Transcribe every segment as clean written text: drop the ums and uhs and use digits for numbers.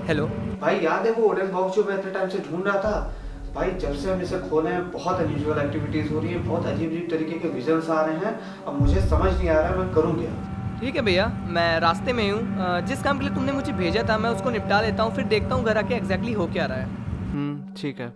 Hello. भाई याद है वो वुडन बॉक्स जो मैं इतने टाइम से ढूंढ रहा था? भाई जब से हम इसे खोले हैं बहुत अनयूजुअल एक्टिविटीज़ हो रही हैं, बहुत अजीब अजीब तरीके के विजन्स आ रहे हैं। अब मुझे समझ नहीं आ रहा है मैं करूँ क्या। ठीक है भैया, मैं रास्ते में ही हूँ। जिस काम के लिए तुमने मुझे भेजा था मैं उसको निपटा लेता हूँ, फिर देखता हूँ घर आके एग्जैक्टली हो क्या रहा है। ठीक है।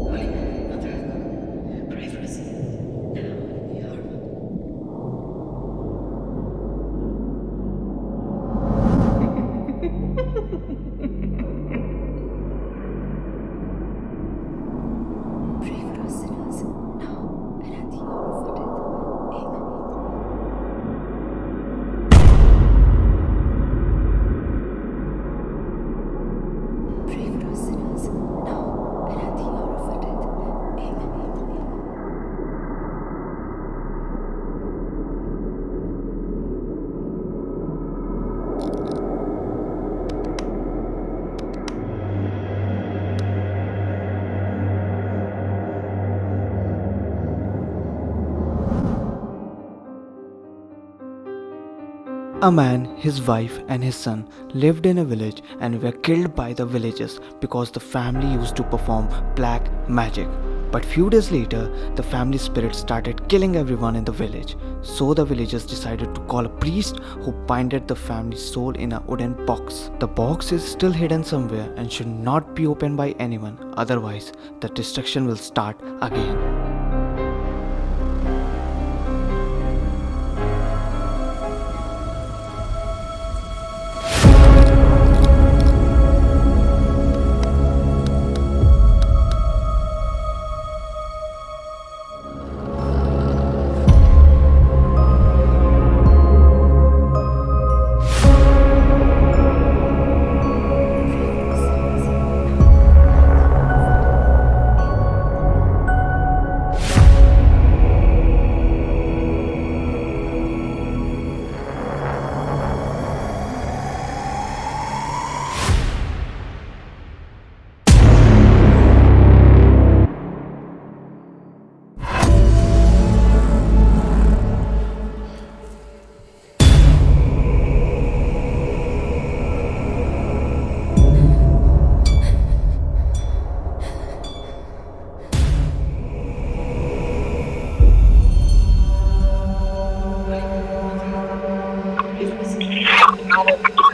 Holy Mother of God, pray for us now and the hour of our Pray for us sinners, now and at the hour of our death. Amen. Pray for us sinners, now and at the hour of our death. Amen. A man, his wife, and his son lived in a village and were killed by the villagers because the family used to perform black magic. But few days later, the family spirit started killing everyone in the village. So the villagers decided to call a priest who binded the family soul in a wooden box. The box is still hidden somewhere and should not be opened by anyone, otherwise the destruction will start again. Pray for us now and at the hour of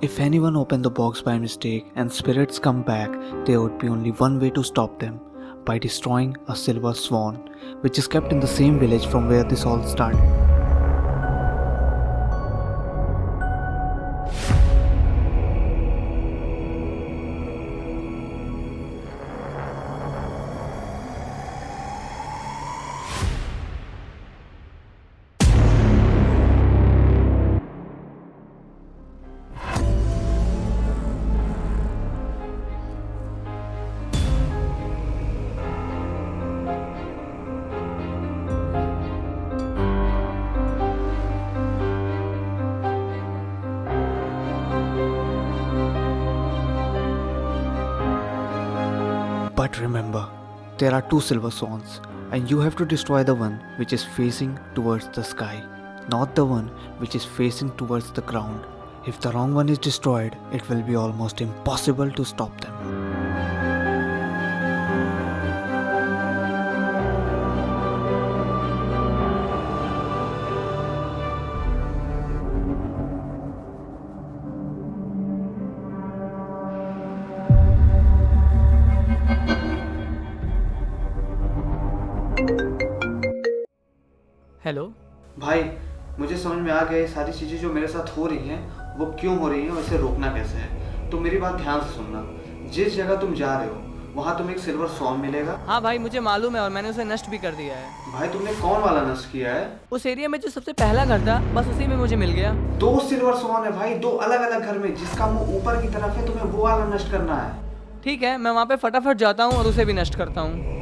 If anyone opened the box by mistake and spirits come back, there would be only one way to stop them, by destroying a silver swan, which is kept in the same village from where this all started. But remember, there are two silver swans, and you have to destroy the one which is facing towards the sky, not the one which is facing towards the ground. If the wrong one is destroyed, it will be almost impossible to stop them. Hello. भाई मुझे समझ में आ गया ये सारी चीज़ें जो मेरे साथ हो रही हैं वो क्यों हो रही हैं और इसे रोकना कैसे है। तो मेरी बात ध्यान से सुनना, जिस जगह तुम जा रहे हो वहाँ तुम्हें एक सिल्वर सॉन मिलेगा। हाँ भाई, मुझे मालूम है और मैंने उसे नष्ट भी कर दिया है। भाई तुमने कौन वाला नष्ट किया है? उस एरिया में जो सबसे पहला घर था, बस उसी में मुझे मिल गया। 2 सिल्वर सॉन है भाई, 2 अलग अलग घर में, जिसका मुंह ऊपर की तरफ है तुम्हें वो वाला नष्ट करना है। ठीक है, मैं वहाँ पे फटाफट जाता हूँ और उसे भी नष्ट करता हूँ।